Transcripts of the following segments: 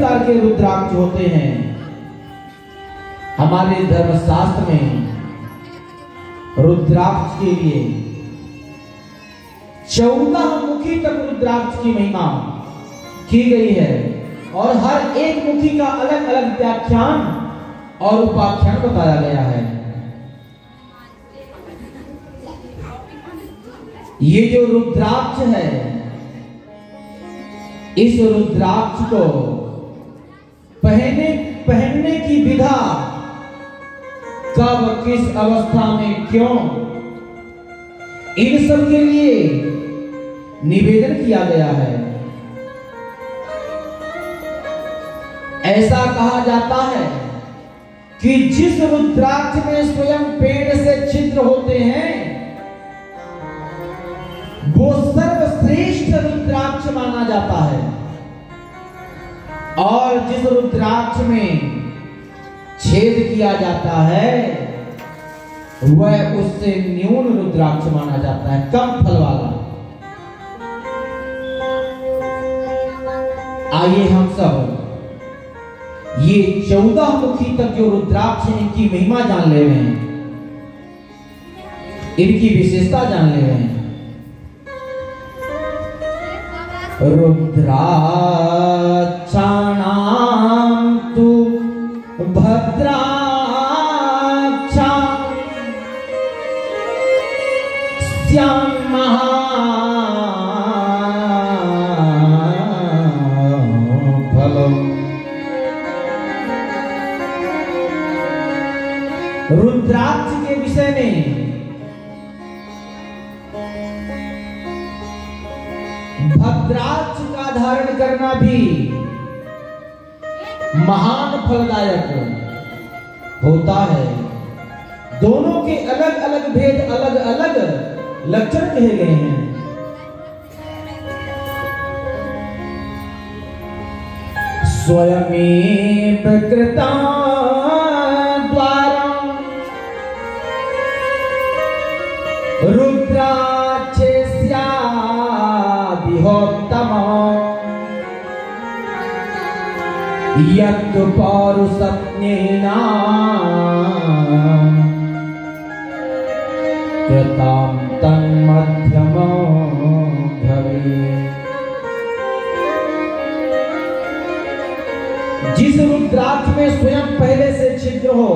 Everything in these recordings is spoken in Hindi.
प्रकार के रुद्राक्ष होते हैं। हमारे धर्मशास्त्र में रुद्राक्ष के लिए 14 मुखी तक रुद्राक्ष की महिमा की गई है और हर एक मुखी का अलग अलग व्याख्यान और उपाख्यान बताया गया है। ये जो रुद्राक्ष है, इस रुद्राक्ष को पहनने की विधा कब, किस अवस्था में, क्यों, इन सब के लिए निवेदन किया गया है। ऐसा कहा जाता है कि जिस रुद्राक्ष में स्वयं पेड़ से छिद्र होते हैं वो सर्वश्रेष्ठ रुद्राक्ष माना जाता है और जिस रुद्राक्ष में छेद किया जाता है वह उससे न्यून रुद्राक्ष माना जाता है, कम फल वाला। आइए हम सब ये 14 मुखी तक जो रुद्राक्ष है इनकी महिमा जान ले रहे हैं, इनकी विशेषता जान ले रहे हैं। रुद्राक्षाणां तु भद्राक्षां स्यामः फलम्। रुद्राक्ष के विषय में भद्राक्ष का धारण करना भी महान फलदायक होता है। दोनों के अलग अलग भेद, अलग अलग लक्षण कहे गए हैं। स्वयमेव कृतं द्वारं रुद्राक्षस्यादिहोत्तमः यत् पौरुषज्ञेन कृतं तन्मध्यमो भवेत्। जिस रुद्राक्ष में स्वयं पहले से छिद्र हो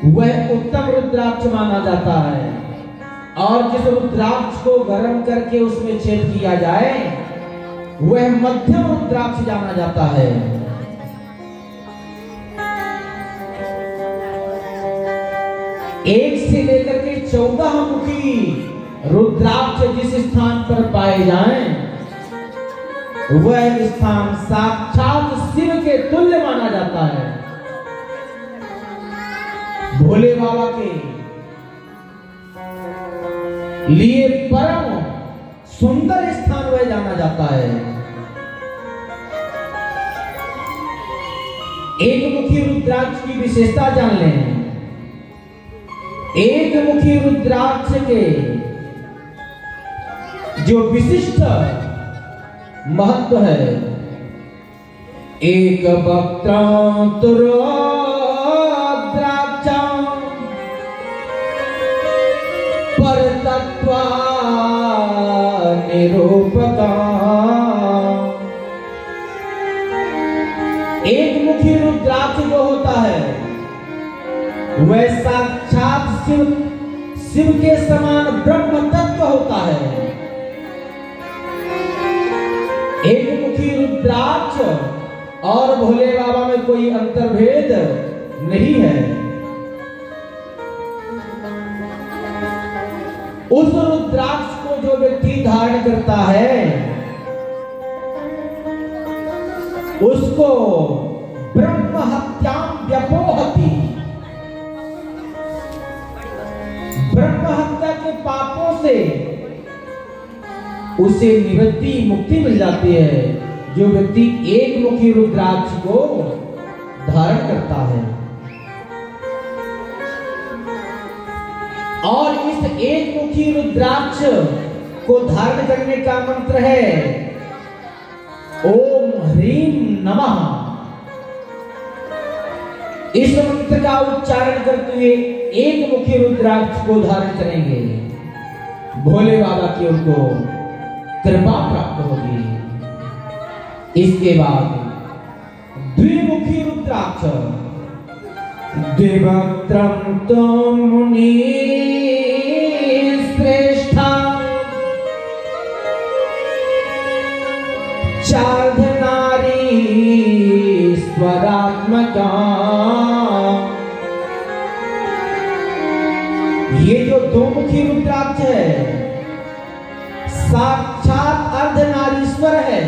वह उत्तम रुद्राक्ष माना जाता है और जिस रुद्राक्ष को गर्म करके उसमें छेद किया जाए वह मध्यम रुद्राक्ष जाना जाता है। एक से लेकर के 14 मुखी रुद्राक्ष जिस स्थान पर पाए जाएं वह स्थान साक्षात शिव के तुल्य माना जाता है। भोले बाबा के लिए परम सुंदर स्थान वह जाना जाता है। एक मुखी रुद्राक्ष की विशेषता जान लें। एक मुखी रुद्राक्ष के जो विशिष्ट महत्व है, एक वक्त्रं तु रुद्राक्षं परतत्त्वा निरूपकम्। एक मुखी रुद्राक्ष जो होता है वह साक्षात शिव के समान ब्रह्म तत्व होता है। एक मुखी रुद्राक्ष और भोले बाबा में कोई अंतर्भेद नहीं है। उस रुद्राक्ष को जो व्यक्ति धारण करता है उसको ब्रह्म हत्यां व्यपोहति, ब्रह्म हत्या के पापों से उसे निवृत्ति, मुक्ति मिल जाती है जो व्यक्ति एक मुखी रुद्राक्ष को धारण करता है। और इस एक मुखी रुद्राक्ष को धारण करने का मंत्र है ओम ह्रीं नमः इस मंत्र का उच्चारण करते हुए एक मुखी रुद्राक्ष को धारण करेंगे, भोले बाबा की उनको कृपा प्राप्त होगी। इसके बाद द्विमुखी रुद्राक्ष, द्विवक्त्रं तो मुनि श्रेष्ठा, चार्धनारी स्वरात्मका। ये जो दो मुखी रुद्राक्ष है साक्षात अर्धनारीश्वर है।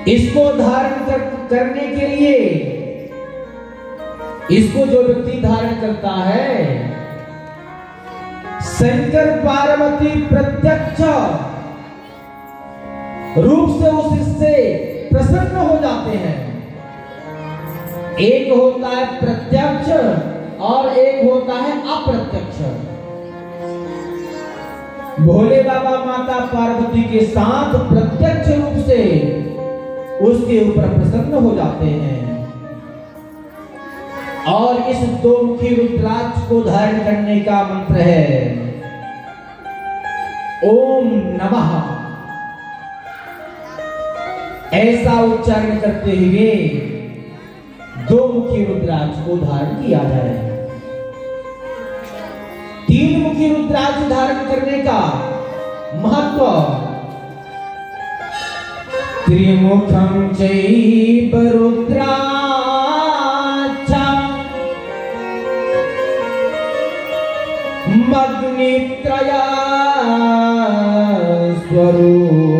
इसको धारण करने के लिए, इसको जो व्यक्ति धारण करता है, शंकर पार्वती प्रत्यक्ष रूप से उससे प्रसन्न हो जाते हैं। एक होता है प्रत्यक्ष और एक होता है अप्रत्यक्ष। भोले बाबा माता पार्वती के साथ प्रत्यक्ष रूप से उसके ऊपर प्रसन्न हो जाते हैं। और इस दो मुखी रुद्राक्ष को धारण करने का मंत्र है ओम नमः। ऐसा उच्चारण करते हुए दो मुखी रुद्राक्ष को धारण किया जाए। तीन मुखी रुद्राक्ष धारण करने का महत्व, त्रिमुखं चैव रुद्राक्षं अग्नित्रय स्वरूपकम्।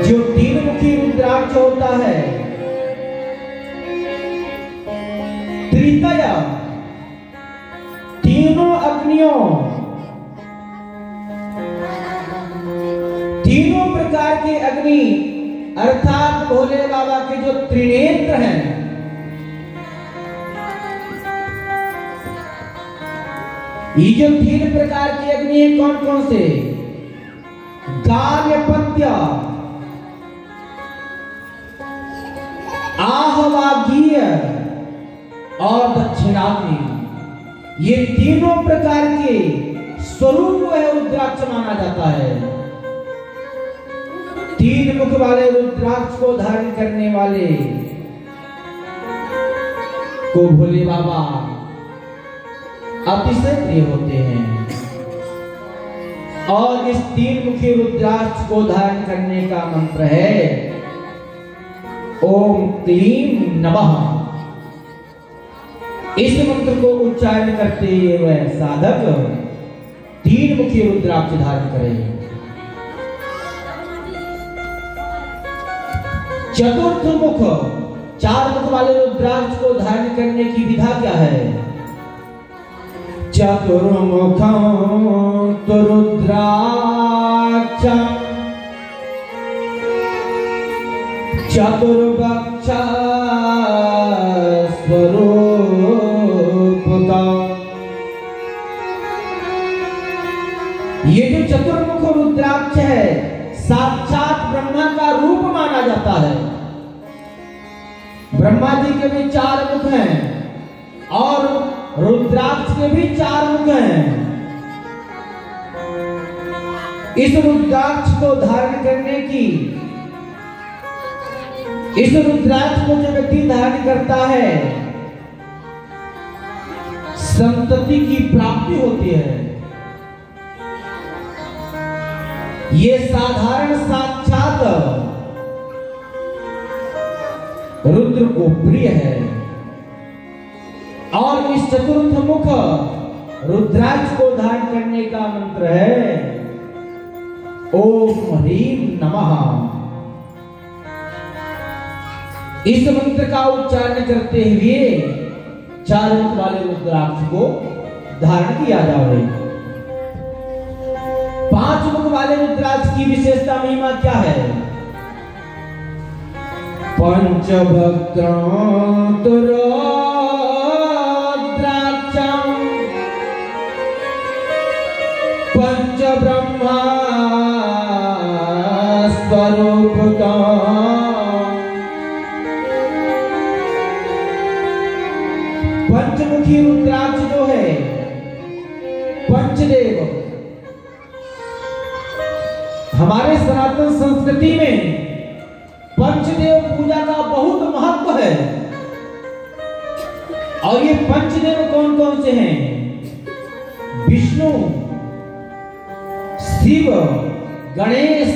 जो तीन मुखी रुद्राक्ष होता है, त्रितय तीनों अग्नियों, तीनों प्रकार के अग्नि अर्थात भोले बाबा के जो त्रिनेत्र हैं, ये जो तीन प्रकार की अग्नि है कौन कौन से? गार्हपत्य, आहवागीय और दक्षिणाग्नि। ये तीनों प्रकार के स्वरूप है रुद्राक्ष माना जाता है। तीन मुख वाले रुद्राक्ष को धारण करने वाले को भोले बाबा अतिशय प्रिय होते हैं। और इस तीन मुखी रुद्राक्ष को धारण करने का मंत्र है ओम क्लीं नमः। इस मंत्र को उच्चारण करते हुए साधक तीन मुखी रुद्राक्ष धारण करें। चतुर्थ मुख, चार मुख वाले रुद्राक्ष को धारण करने की विधा क्या है? चतुर्मुखं तु रुद्राक्षं चतुर्वक्ष स्वरूपकम्। ये जो चतुर्मुख रुद्राक्ष है साक्षात ब्रह्मा का रूप माना जाता है। ब्रह्मा जी के भी चार मुख हैं और रुद्राक्ष के भी चार मुख हैं। इस रुद्राक्ष को धारण करने की, इस रुद्राक्ष को जो व्यक्ति धारण करता है संतति की प्राप्ति होती है। ये साधारण साक्षात रुद्र को प्रिय है। और इस चतुर्थ मुख रुद्राक्ष को धारण करने का मंत्र है ओम ह्रीं नमः। इस मंत्र का उच्चारण करते हुए चार मुख वाले रुद्राक्ष को धारण किया जाए। पांच मुख वाले रुद्राक्ष की विशेषता महिमा क्या है? पंचभक्त्रं तु रुद्राक्षं पंच ब्रह्मा स्वरूप का पंचमुखी रुद्राक्ष जो है, पंचदेव, हमारे सनातन संस्कृति में पंचदेव पूजा का बहुत महत्व है। और ये पंचदेव कौन कौन से हैं? विष्णु, शिव, गणेश,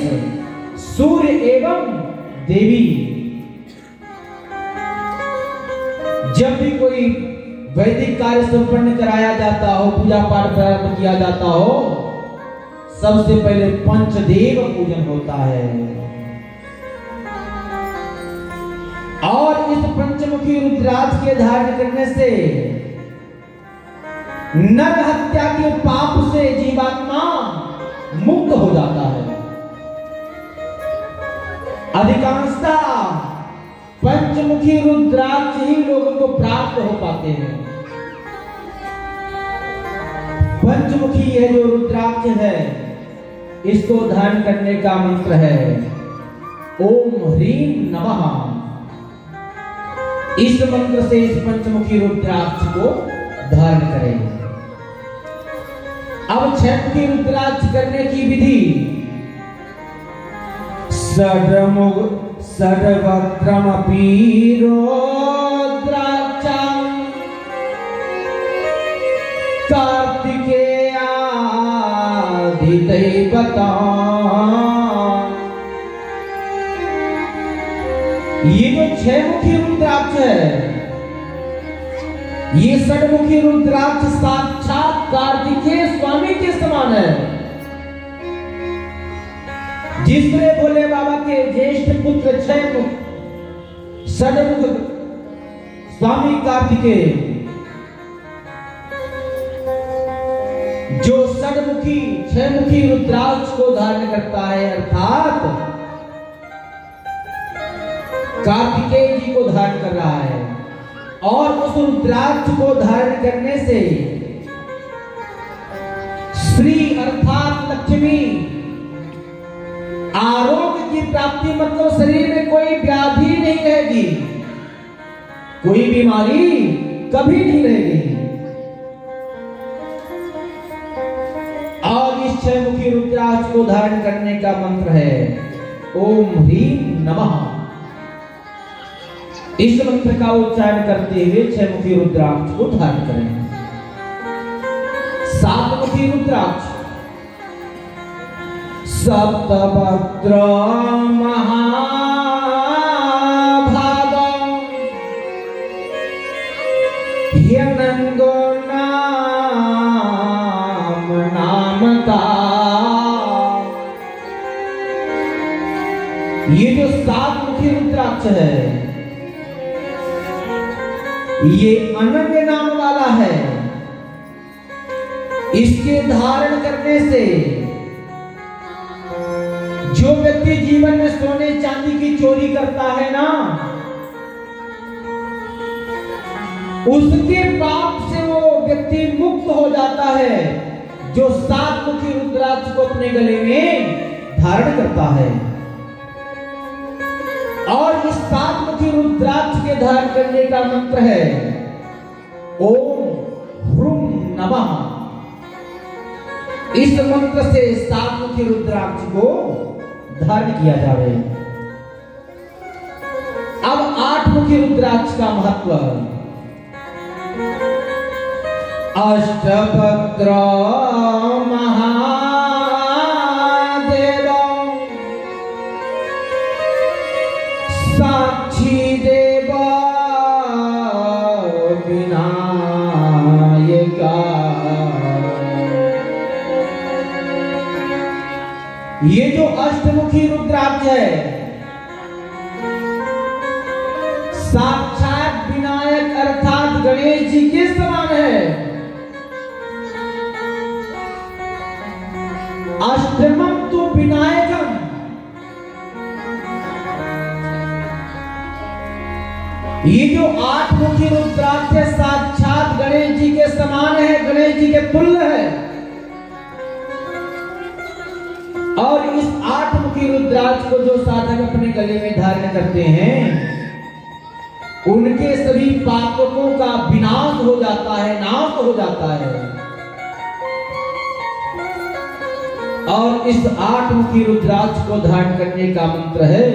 सूर्य एवं देवी। जब भी कोई वैदिक कार्य संपन्न कराया जाता हो, पूजा पाठ प्रारंभ किया जाता हो, सबसे पहले पंचदेव पूजन होता है। और इस पंचमुखी रुद्राक्ष के धारण करने से नर हत्या के पाप से जीवात्मा मुक्त हो जाता है। अधिकांशतः पंचमुखी रुद्राक्ष ही लोगों को प्राप्त हो पाते हैं। पंचमुखी यह जो रुद्राक्ष है, इसको धारण करने का मंत्र है ओम ह्रीम नमः। इस मंत्र से इस पंचमुखी रुद्राक्ष को धारण करें। अब छठमुखी रुद्राक्ष करने की विधि। षड्मुख षड्वक्त्रमपि रुद्राक्षं कार्तिकेयाधिदैवतम्। ये जो छमुखी रुद्राक्ष है, ये षड्मुखी रुद्राक्ष साक्षात कार्तिकेय स्वामी के समान है। जिस तरह भोले बाबा के ज्येष्ठ पुत्र छमुख षड्मुख स्वामी कार्तिकेय, जो षड्मुखी छमुखी रुद्राक्ष को धारण करता है, अर्थात कार्तिकेय जी को धारण कर रहा है, और उस रुद्राक्ष को धारण करने से श्री अर्थात लक्ष्मी, आरोग्य की प्राप्ति, मतलब शरीर में कोई व्याधि नहीं रहेगी, कोई बीमारी कभी नहीं रहेगी। और इस छमुखी रुद्राक्ष को धारण करने का मंत्र है ओम ह्रीम नमः। इस मंत्र का उच्चारण करते हुए छमुखी रुद्राक्ष को धारण करें। सातमुखी रुद्राक्ष। सप्तभद्र महाभागं ह्यनंगो नामता। ये जो सातमुखी रुद्राक्ष है, ये अनंग नाम वाला है। इसके धारण करने से जो व्यक्ति जीवन में सोने चांदी की चोरी करता है ना, उसके पाप से वो व्यक्ति मुक्त हो जाता है, जो सातमुखी रुद्राक्ष को अपने गले में धारण करता है। और इस सातमुखी रुद्राक्ष के धारण करने का मंत्र है ओम ह्रूम नमः। इस मंत्र से सातमुखी रुद्राक्ष को धारण किया जावे। अब आठमुखी रुद्राक्ष का महत्व। अष्टभद्र महादेव साक्षी देव विनायका। ये जो अष्टमुखी रुद्राक्ष है, साक्षात विनायक अर्थात गणेश जी के समान है। अष्टमम तो विनायकम, ये जो आठमुखी रुद्राक्ष है, साक्षात गणेश जी के समान है, गणेश जी के तुल्य है। और इस 8 मुखी रुद्राक्ष को जो साधक अपने गले में धारण करते हैं, उनके सभी पापों का विनाश हो जाता है, नाश हो जाता है। और इस 8 मुखी रुद्राक्ष को धारण करने का मंत्र है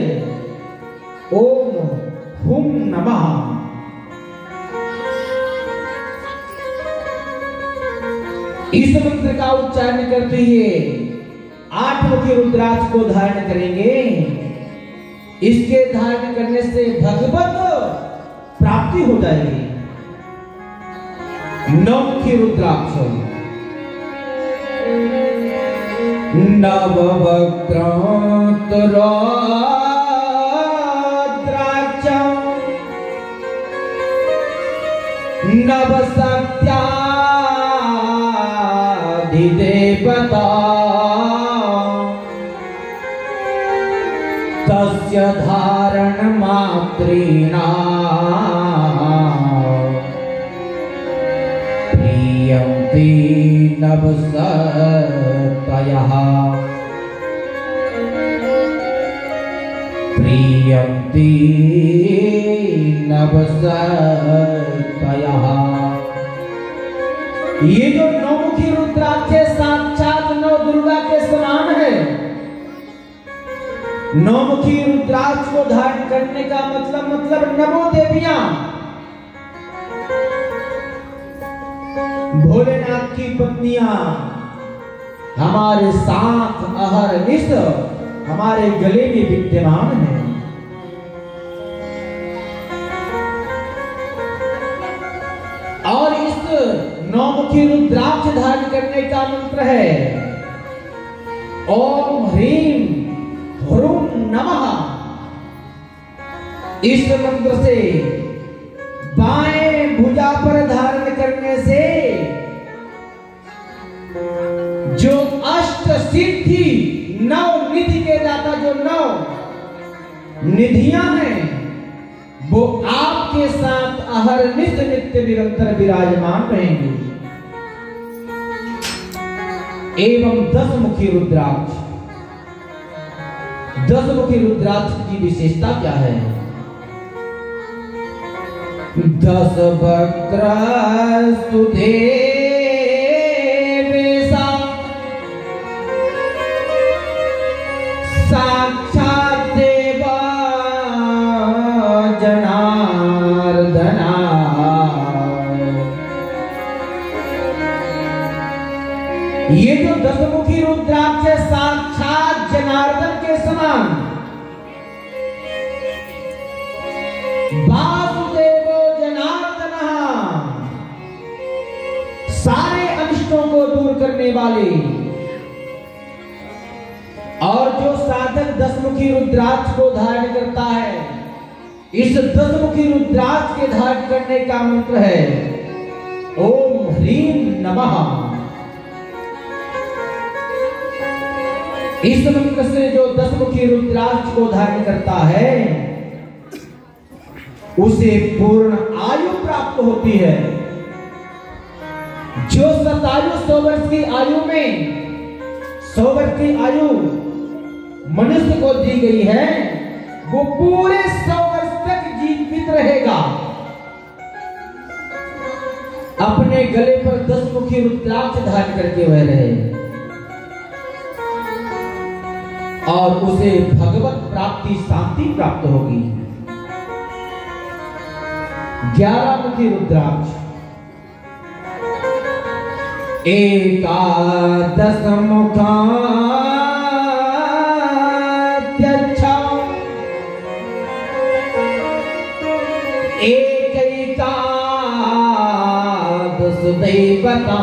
ओम हुम नमः। इस मंत्र का उच्चारण करते हुए 8 मुखी रुद्राक्ष को धारण करेंगे। इसके धारण करने से भगवत प्राप्ति हो जाएगी। 9 मुखी रुद्राक्ष। नववक्त्रांत रुद्राक्ष नवसत्याधिदेवता तस्य धारण मात्रेणाम् प्रियन्ते नवसतयः प्रियन्ते नवसतयः। ये जो 9 मुखी रुद्राक्ष साक्षात 9 दुर्गा के समान है। 9 मुखी रुद्राक्ष को धारण करने का मतलब नवो देवियां भोलेनाथ की पत्नियां हमारे साथ अहरनिश हमारे गले में विद्यमान है। और इस 9 मुखी रुद्राक्ष धारण करने का मंत्र है ओम ह्रीम ह्रूम नमः। इस मंत्र से बाएं भुजा पर धारण करने से जो अष्ट सिद्धि 9 निधि के दाता जो 9 निधियां हैं वो आपके साथ अहरनिश नित्य निरंतर विराजमान रहेंगे। एवं 10 मुखी रुद्राक्ष। 10 मुखी रुद्राक्ष की विशेषता क्या है? 10 वक्त्रस्तु देवेशा साक्षात् देवा जनार्दना। ये जो 10 मुखी रुद्राक्ष है साक्षात जनार्दन के समान। वासुदेवो जनार्दनः सारे अनिष्टों को दूर करने वाले। और जो साधक 10 मुखी रुद्राक्ष को धारण करता है, इस 10 मुखी रुद्राक्ष के धारण करने का मंत्र है ओम ह्रीम नमः। इस मंत्र से जो 10 मुखी रुद्राक्ष को धारण करता है उसे पूर्ण आयु प्राप्त होती है। जो शतायु 100 वर्ष की आयु में 100 वर्ष की आयु मनुष्य को दी गई है, वो पूरे 100 वर्ष तक जीवित रहेगा। अपने गले पर 10 मुखी रुद्राक्ष धारण करके वह रहे और उसे भगवत प्राप्ति शांति प्राप्त होगी। 11 मुखी रुद्राक्ष। एकादश मुखाद्यच्छ एकैकादश देवता।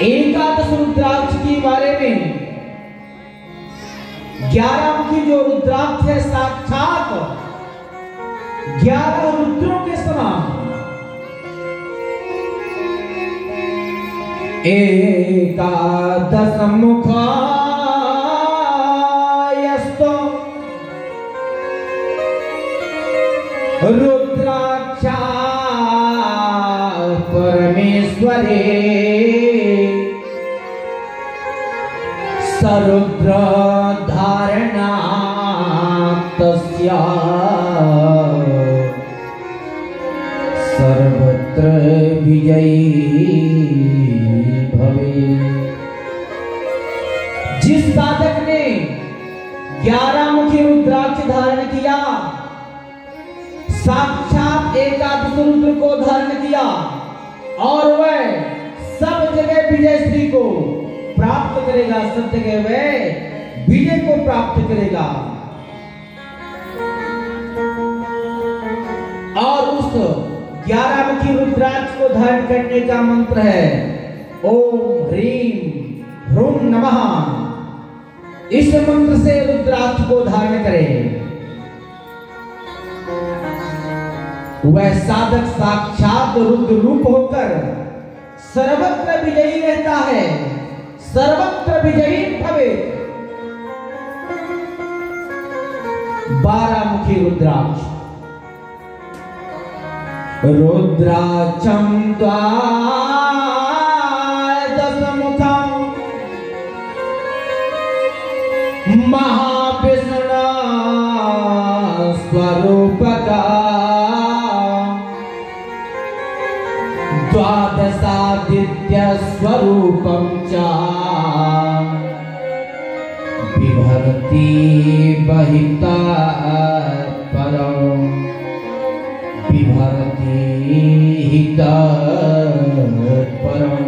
एकादश रुद्राक्ष के बारे में 11 मुखी जो रुद्राक्ष है साक्षात 11 रुद्रों के समान। एकादश मुखायस्तो रुद्राक्षा परम परमेश्वरे सरुद्र धारणा तस्या सर्वत्र विजयी भवे। जिस साधक ने 11 मुखी रुद्राक्ष धारण किया, साक्षात एकादश रुद्र को धारण किया और वह सब जगह विजय श्री को प्राप्त करेगा, सब जगह वह विजय को प्राप्त करेगा। और उस 11 मुखी रुद्राक्ष को धारण करने का मंत्र है ओम ह्रीम ह्रूम नमः। इस मंत्र से रुद्राक्ष को धारण करें। वह साधक साक्षात रुद्र रूप होकर सर्वत्र विजयी रहता है, सर्वत्र विजयी भवेत्। 12 मुखी रुद्राक्ष। रुद्राक्षं द्वादशमुखं महाविष्णु स्वरूपका द्वादशादित्य स्वरूपं च बिभर्ति बहिता परं बिभर्ति हिता परं।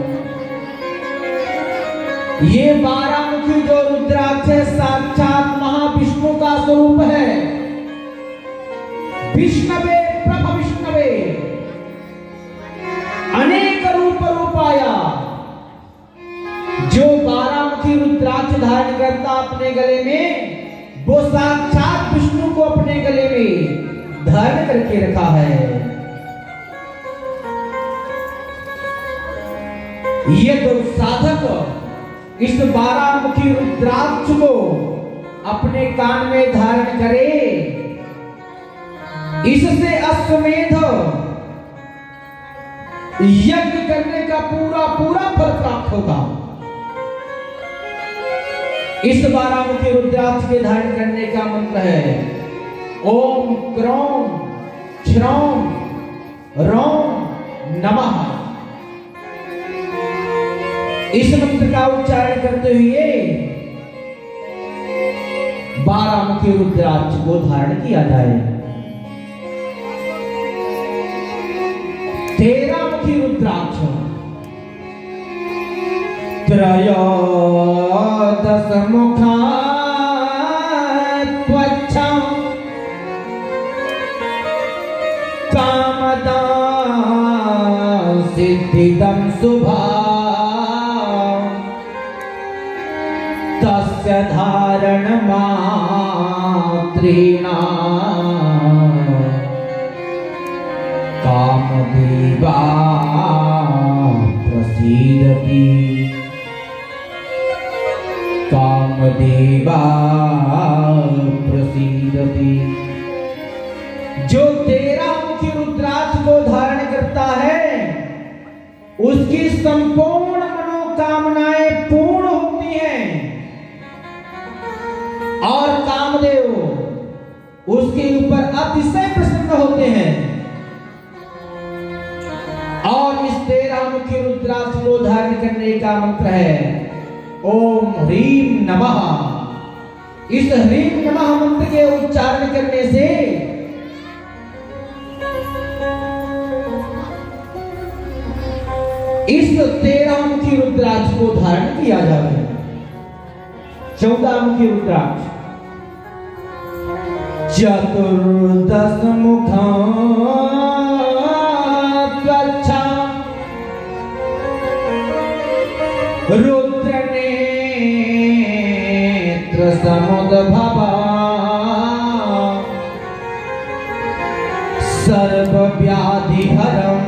ये 12 मुखी जो रुद्राक्ष है साक्षात महाविष्णु का स्वरूप है। विष्णवे प्रभ विष्णवे अनेक रूप रूपाया। जो 12 मुखी रुद्राक्ष धारण करता अपने गले में, वो साक्षात विष्णु को अपने गले में धारण करके रखा है। ये तो साधक इस 12 मुखी रुद्राक्ष को अपने कान में धारण करे, इससे अश्वमेध यज्ञ करने का पूरा पूरा फल प्राप्त होगा। इस 12 मुखी रुद्राक्ष के धारण करने का मंत्र है ओम क्रोम श्रौम रौम नमः। इस मंत्र का उच्चारण करते हुए 12 मुखी रुद्राक्ष को धारण किया जाए। 13 मुखी रुद्राक्ष। त्रयोदश मुखा त्वच्छं कामदा सिद्धिदं शुभा तस्य धारण मात्रेणा कामदेवा प्रसीदति कामदेवा प्रसीदति। जो 13 मुखी रुद्राक्ष को धारण करता है उसकी संपूर्ण मनोकामनाएं पूर्ण होती हैं और कामदेव उसके ऊपर अतिशय प्रसन्न होते हैं। और इस 13 मुखी रुद्राक्ष को धारण करने का मंत्र है ओम ह्रीम नमः। इस ह्रीम नमः मंत्र के उच्चारण करने से इस 13 मुखी रुद्राक्ष को धारण किया जाए। 14 मुखी रुद्राक्ष। चतुर्दश मुखं त्वच्छं रुद्र नेत्र समुद्भवा सर्वव्याधिहरं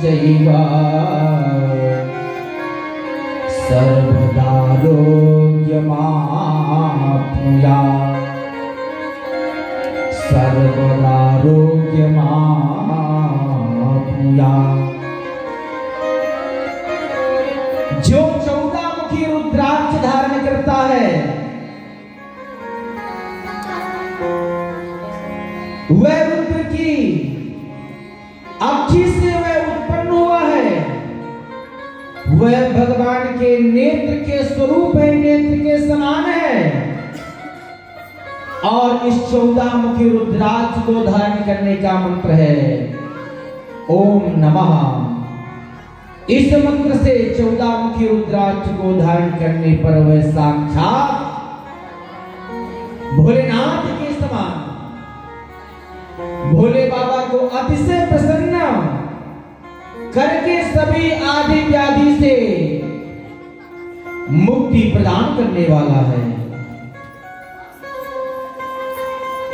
चैव सर्वदारोग्यमाप्नुयात् सर्वदारोग्यमाप्नुयात्। जो 14 मुखी रुद्राक्ष धारण करता है वह रुद्र की अक्षी से वह उत्पन्न हुआ है, वह भगवान के नेत्र के स्वरूप है, नेत्र के समान है। और इस 14 मुखी रुद्राक्ष को धारण करने का मंत्र है ओम नमः। इस मंत्र से 14 मुखी रुद्राक्ष को धारण करने पर वह साक्षात भोलेनाथ के समान, भोले बाबा को अतिशय प्रसन्न करके सभी आदि व्याधि से मुक्ति प्रदान करने वाला है।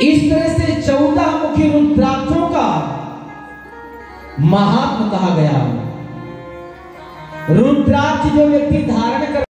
इस तरह से 14 मुखी रुद्राक्षों का महात्म कहा गया। रुद्राक्ष जो व्यक्ति धारण